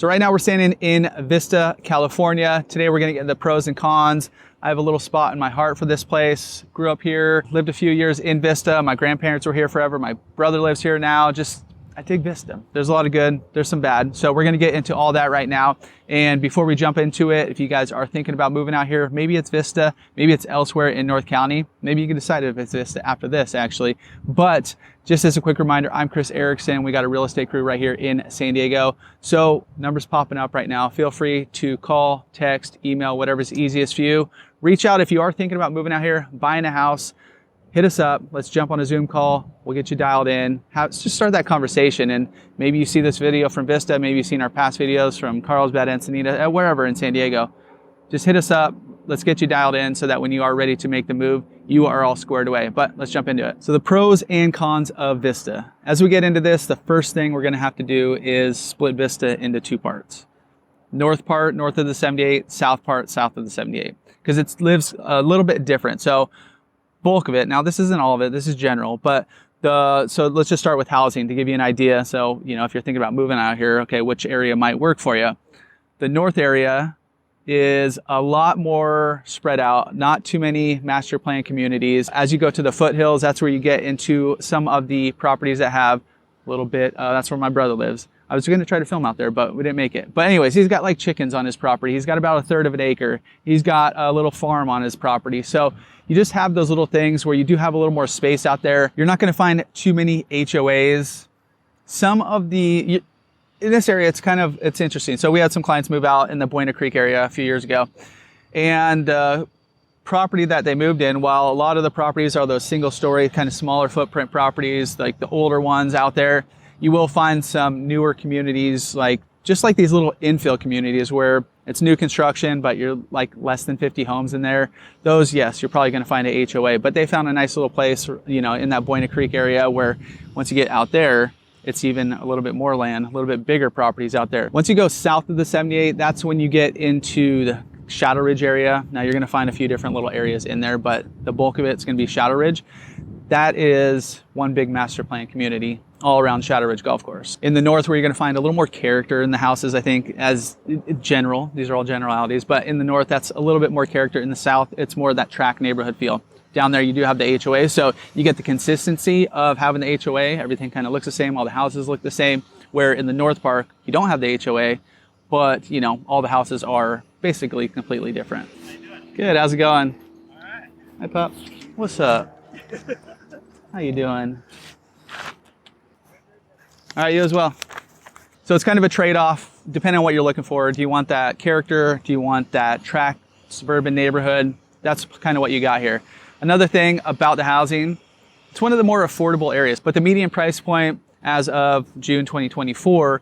So right now we're standing in Vista, California. Today we're gonna get into the pros and cons. I have a little spot in my heart for this place. Grew up here, lived a few years in Vista. My grandparents were here forever. My brother lives here now. I dig Vista. There's a lot of good, there's some bad. So we're gonna get into all that right now. And before we jump into it, if you guys are thinking about moving out here, maybe it's Vista, maybe it's elsewhere in North County. Maybe you can decide if it's Vista after this actually. But just as a quick reminder, I'm Chris Erickson. We got a real estate crew right here in San Diego. So numbers popping up right now. Feel free to call, text, email, whatever's easiest for you. Reach out if you are thinking about moving out here, buying a house. Hit us up. Let's jump on a Zoom call. We'll get you dialed in. Just start that conversation. And maybe you see this video from Vista. Maybe you've seen our past videos from Carlsbad, Encinita, wherever in San Diego. Just hit us up. Let's get you dialed in so that when you are ready to make the move, you are all squared away. But let's jump into it. So the pros and cons of Vista. As we get into this, the first thing we're going to have to do is split Vista into two parts. North part, north of the 78, south part, south of the 78. Because it lives a little bit different. So bulk of it, now this isn't all of it, this is general, but so let's just start with housing to give you an idea. So, you know, if you're thinking about moving out here, okay, which area might work for you? The north area is a lot more spread out, not too many master plan communities. As you go to the foothills, that's where you get into some of the properties that have a little bit, that's where my brother lives. I was going to try to film out there, but we didn't make it. But anyways, he's got like chickens on his property. He's got about a third of an acre. He's got a little farm on his property. So you just have those little things where you do have a little more space out there. You're not going to find too many HOAs. In this area, it's interesting. So we had some clients move out in the Buena Creek area a few years ago. And property that they moved in, while a lot of the properties are those single story, kind of smaller footprint properties, like the older ones out there, you will find some newer communities, just like these little infill communities where it's new construction, but you're like less than 50 homes in there. Those, yes, you're probably going to find a HOA, but they found a nice little place, you know, in that Buena Creek area where once you get out there, it's even a little bit more land, a little bit bigger properties out there. Once you go south of the 78, that's when you get into the Shadow Ridge area. Now you're going to find a few different little areas in there, but the bulk of it's going to be Shadow Ridge. That is one big master plan community all around Shadow Ridge Golf Course. In the north, where you're going to find a little more character in the houses, I think, as general, these are all generalities, but in the north, that's a little bit more character. In the south, it's more of that track neighborhood feel. Down there, you do have the HOA, so you get the consistency of having the HOA. Everything kind of looks the same, all the houses look the same, where in the North Park, you don't have the HOA, but, you know, all the houses are basically completely different. How you doing? Good, how's it going? All right. Hi, Pop. What's up? How you doing? All right, you as well. So it's kind of a trade-off, depending on what you're looking for. Do you want that character? Do you want that track suburban neighborhood? That's kind of what you got here. Another thing about the housing, it's one of the more affordable areas, but the median price point as of June 2024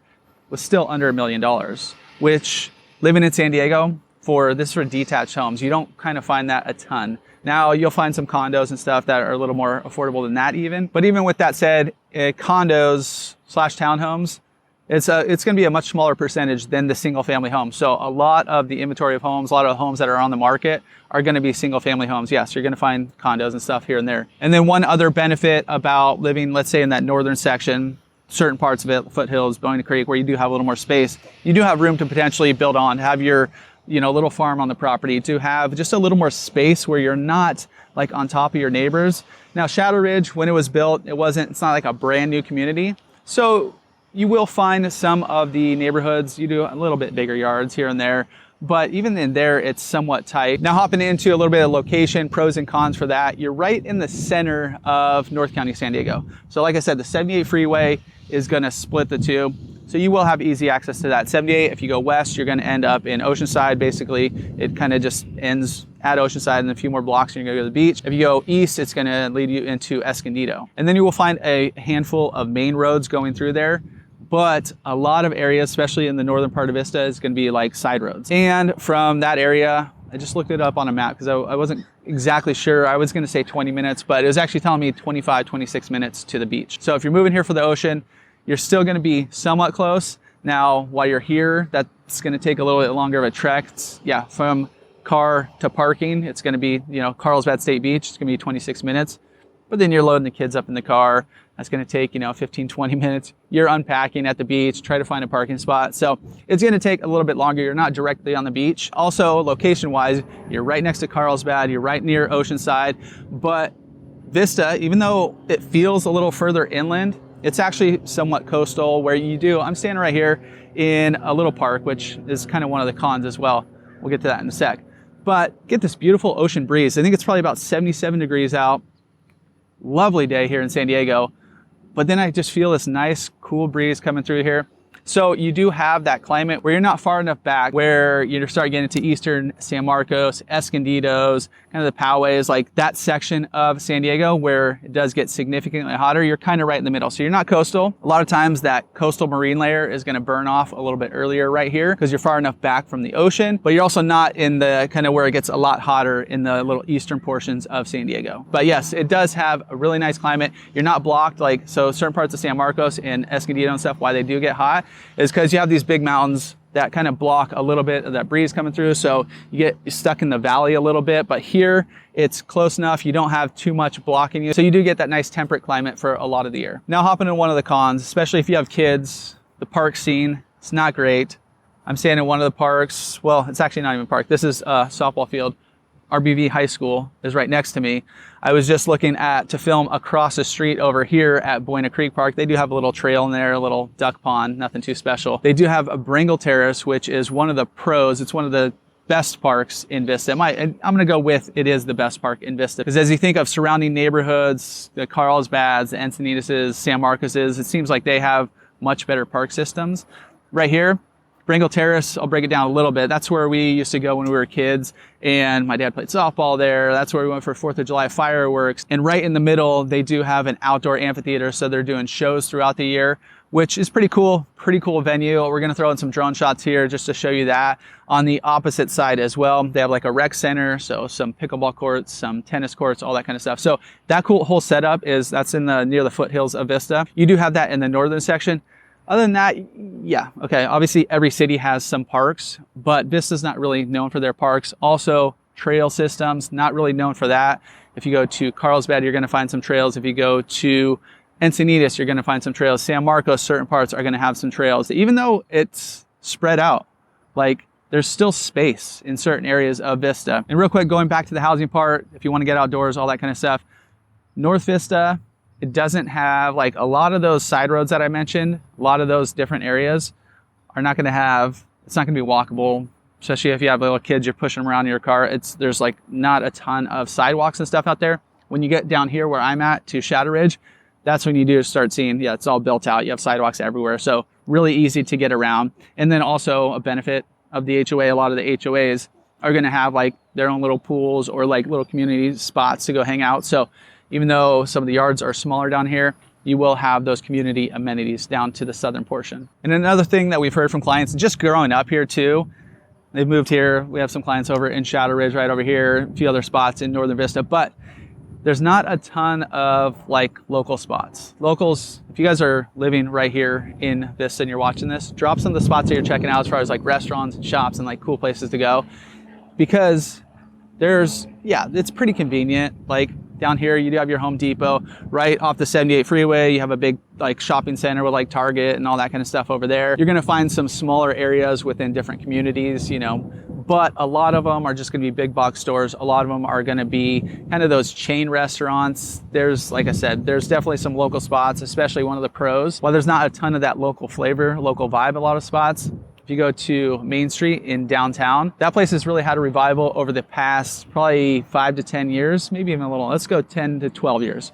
was still under $1 million, which living in San Diego, for detached homes, you don't kind of find that a ton. Now you'll find some condos and stuff that are a little more affordable than that even. But even with that said, condos / townhomes, it's going to be a much smaller percentage than the single family homes. So a lot of the inventory of homes, a lot of homes that are on the market are going to be single family homes. Yes, you're going to find condos and stuff here and there. And then one other benefit about living, let's say in that northern section, certain parts of it, foothills, Buena Creek, where you do have a little more space, you do have room to potentially build on, have your, you know, little farm on the property, to have just a little more space where you're not like on top of your neighbors. Now, Shadow Ridge, when it was built, it's not like a brand new community. So you will find some of the neighborhoods, you do a little bit bigger yards here and there, but even in there, it's somewhat tight. Now hopping into a little bit of location, pros and cons for that, you're right in the center of North County, San Diego. So like I said, the 78 freeway is gonna split the two. So you will have easy access to that. 78, if you go west, you're gonna end up in Oceanside. Basically, it kind of just ends at Oceanside and a few more blocks and you're gonna go to the beach. If you go east, it's gonna lead you into Escondido. And then you will find a handful of main roads going through there. But a lot of areas, especially in the northern part of Vista, is going to be like side roads. And from that area, I just looked it up on a map because I wasn't exactly sure. I was going to say 20 minutes, but it was actually telling me 25, 26 minutes to the beach. So if you're moving here for the ocean, you're still going to be somewhat close. Now, while you're here, that's going to take a little bit longer of a trek. From car to parking, it's going to be, Carlsbad State Beach. It's going to be 26 minutes. But then you're loading the kids up in the car. That's going to take, 15, 20 minutes. You're unpacking at the beach, try to find a parking spot. So it's going to take a little bit longer. You're not directly on the beach. Also, location-wise, you're right next to Carlsbad. You're right near Oceanside. But Vista, even though it feels a little further inland, it's actually somewhat coastal where I'm standing right here in a little park, which is kind of one of the cons as well. We'll get to that in a sec. But get this beautiful ocean breeze. I think it's probably about 77 degrees out. Lovely day here in San Diego. But then I just feel this nice, cool breeze coming through here. So you do have that climate where you're not far enough back where you start getting into Eastern San Marcos, Escondidos, kind of the Powways, like that section of San Diego where it does get significantly hotter. You're kind of right in the middle. So you're not coastal. A lot of times that coastal marine layer is going to burn off a little bit earlier right here because you're far enough back from the ocean, but you're also not in the kind of where it gets a lot hotter in the little eastern portions of San Diego. But yes, it does have a really nice climate. You're not blocked so certain parts of San Marcos and Escondido and stuff, why they do get hot is because you have these big mountains that kind of block a little bit of that breeze coming through. So you get stuck in the valley a little bit, but here it's close enough. You don't have too much blocking you. So you do get that nice temperate climate for a lot of the year. Now hopping into one of the cons, especially if you have kids, the park scene, it's not great. I'm staying in one of the parks. Well, it's actually not even a park. This is a softball field. RBV High School is right next to me. I was just looking to film across the street over here at Buena Creek Park. They do have a little trail in there, a little duck pond, nothing too special. They do have a Bringle Terrace, which is one of the pros. It's one of the best parks in Vista. I'm gonna go with it is the best park in Vista. Because as you think of surrounding neighborhoods, the Carlsbads, the Encinitas, San Marcoses, it seems like they have much better park systems. Right here, Bringle Terrace, I'll break it down a little bit. That's where we used to go when we were kids, and my dad played softball there. That's where we went for 4th of July fireworks. And right in the middle, they do have an outdoor amphitheater, so they're doing shows throughout the year, which is pretty cool venue. We're gonna throw in some drone shots here just to show you that. On the opposite side as well, they have like a rec center, so some pickleball courts, some tennis courts, all that kind of stuff. So that whole setup that's near the foothills of Vista. You do have that in the northern section. Other than that, yeah, okay, obviously every city has some parks, but Vista's not really known for their parks. Also, trail systems, not really known for that. If you go to Carlsbad, you're gonna find some trails. If you go to Encinitas, you're gonna find some trails. San Marcos, certain parts are gonna have some trails. Even though it's spread out, like there's still space in certain areas of Vista. And real quick, going back to the housing part, if you wanna get outdoors, all that kind of stuff, North Vista, it doesn't have like a lot of those side roads that I mentioned, a lot of those different areas are not gonna have, it's not gonna be walkable, especially if you have little kids, you're pushing them around in your car. There's like not a ton of sidewalks and stuff out there. When you get down here where I'm at to Shadow Ridge, that's when you do start seeing, yeah, it's all built out. You have sidewalks everywhere. So really easy to get around. And then also a benefit of the HOA, a lot of the HOAs are gonna have like their own little pools or like little community spots to go hang out. So even though some of the yards are smaller down here, you will have those community amenities down to the southern portion. And another thing that we've heard from clients, just growing up here too, they've moved here. We have some clients over in Shadow Ridge right over here, a few other spots in Northern Vista, but there's not a ton of like local spots. Locals, if you guys are living right here in Vista and you're watching this, drop some of the spots that you're checking out as far as like restaurants and shops and like cool places to go. Because it's pretty convenient. Like down here, you do have your Home Depot right off the 78 freeway. You have a big like shopping center with like Target and all that kind of stuff over there. You're gonna find some smaller areas within different communities, but a lot of them are just gonna be big box stores. A lot of them are gonna be kind of those chain restaurants. Like I said, there's definitely some local spots, especially one of the pros. While there's not a ton of that local flavor, local vibe, a lot of spots, if you go to Main Street in downtown, that place has really had a revival over the past probably 5 to 10 years, maybe even a little, let's go 10 to 12 years.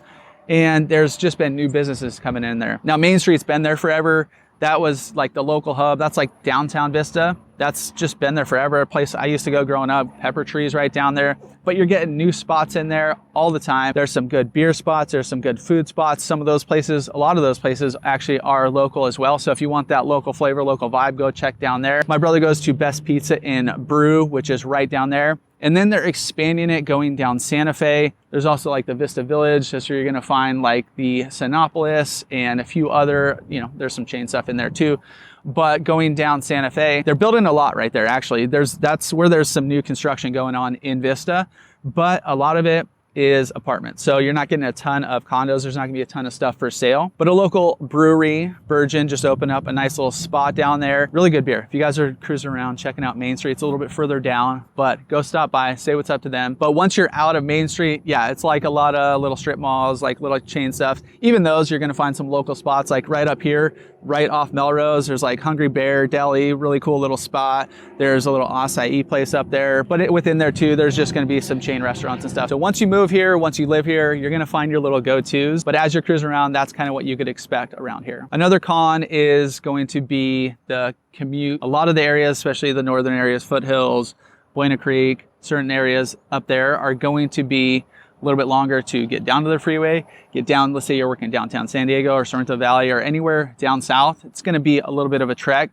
And there's just been new businesses coming in there. Now, Main Street's been there forever. That was like the local hub. That's like downtown Vista. That's just been there forever. A place I used to go growing up, Pepper Tree's right down there. But you're getting new spots in there all the time. There's some good beer spots. There's some good food spots. Some of those places, a lot of those places actually are local as well. So if you want that local flavor, local vibe, go check down there. My brother goes to Best Pizza in Brew, which is right down there. And then they're expanding it going down Santa Fe. There's also like the Vista Village. That's where you're gonna find like the Sinopolis and a few other, there's some chain stuff in there too. But going down Santa Fe, they're building a lot right there actually. That's where there's some new construction going on in Vista. But a lot of it is apartments. So you're not getting a ton of condos. There's not gonna be a ton of stuff for sale, but a local brewery, Virgin, just opened up a nice little spot down there. Really good beer. If you guys are cruising around, checking out Main Street, it's a little bit further down, but go stop by, say what's up to them. But once you're out of Main Street, yeah, it's like a lot of little strip malls, like little chain stuff. Even those, you're gonna find some local spots, like right up here, right off Melrose, there's like Hungry Bear Deli, really cool little spot. There's a little acai place up there, but within there too, there's just gonna be some chain restaurants and stuff. So once you move here, once you live here, you're gonna find your little go-tos, but as you're cruising around, that's kind of what you could expect around here. Another con is going to be the commute. A lot of the areas, especially the northern areas, Foothills, Buena Creek, certain areas up there are going to be a little bit longer to get down to the freeway, get down, let's say you're working downtown San Diego or Sorrento Valley or anywhere down south, it's gonna be a little bit of a trek.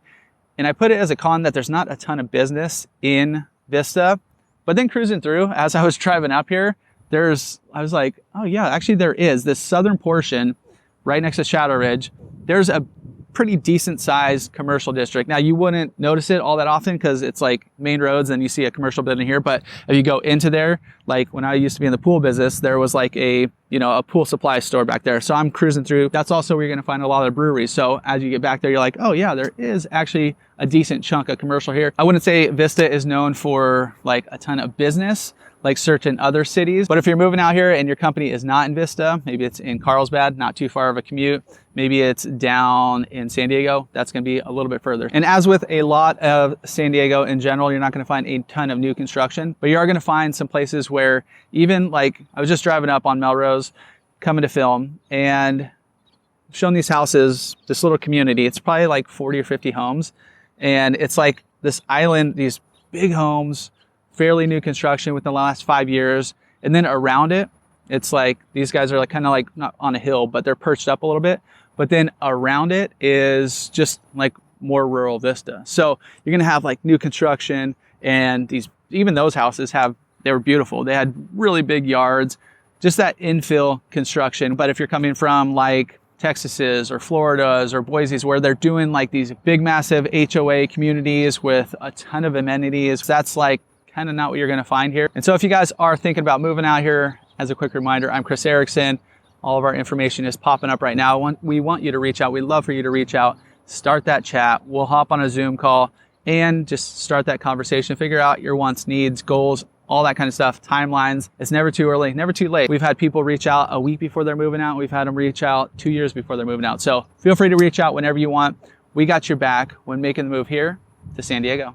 And I put it as a con that there's not a ton of business in Vista, but then cruising through, as I was driving up here, I was like, oh yeah, actually there is this southern portion right next to Shadow Ridge. There's a pretty decent sized commercial district. Now you wouldn't notice it all that often because it's like main roads and you see a commercial building here, but if you go into there, like when I used to be in the pool business, there was like a pool supply store back there. So I'm cruising through. That's also where you're gonna find a lot of breweries. So as you get back there, you're like, oh yeah, there is actually a decent chunk of commercial here. I wouldn't say Vista is known for like a ton of business like certain other cities, but if you're moving out here and your company is not in Vista, maybe it's in Carlsbad, not too far of a commute, maybe it's down in San Diego, that's gonna be a little bit further. And as with a lot of San Diego in general, you're not gonna find a ton of new construction, but you are gonna find some places where even like, I was just driving up on Melrose, coming to film, and shown these houses, this little community, it's probably like 40 or 50 homes, and it's like this island, these big homes, fairly new construction within the last 5 years. And then around it, it's like, these guys are like kind of like not on a hill, but they're perched up a little bit. But then around it is just like more rural Vista. So you're gonna have like new construction, and even those houses they were beautiful. They had really big yards, just that infill construction. But if you're coming from like Texas's or Florida's or Boise's, where they're doing like these big, massive HOA communities with a ton of amenities, that's like kind of not what you're gonna find here. And so if you guys are thinking about moving out here, as a quick reminder, I'm Chris Erickson. All of our information is popping up right now. We want you to reach out. We'd love for you to reach out, start that chat. We'll hop on a Zoom call and just start that conversation, figure out your wants, needs, goals, all that kind of stuff, timelines. It's never too early, never too late. We've had people reach out a week before they're moving out. We've had them reach out 2 years before they're moving out. So feel free to reach out whenever you want. We got your back when making the move here to San Diego.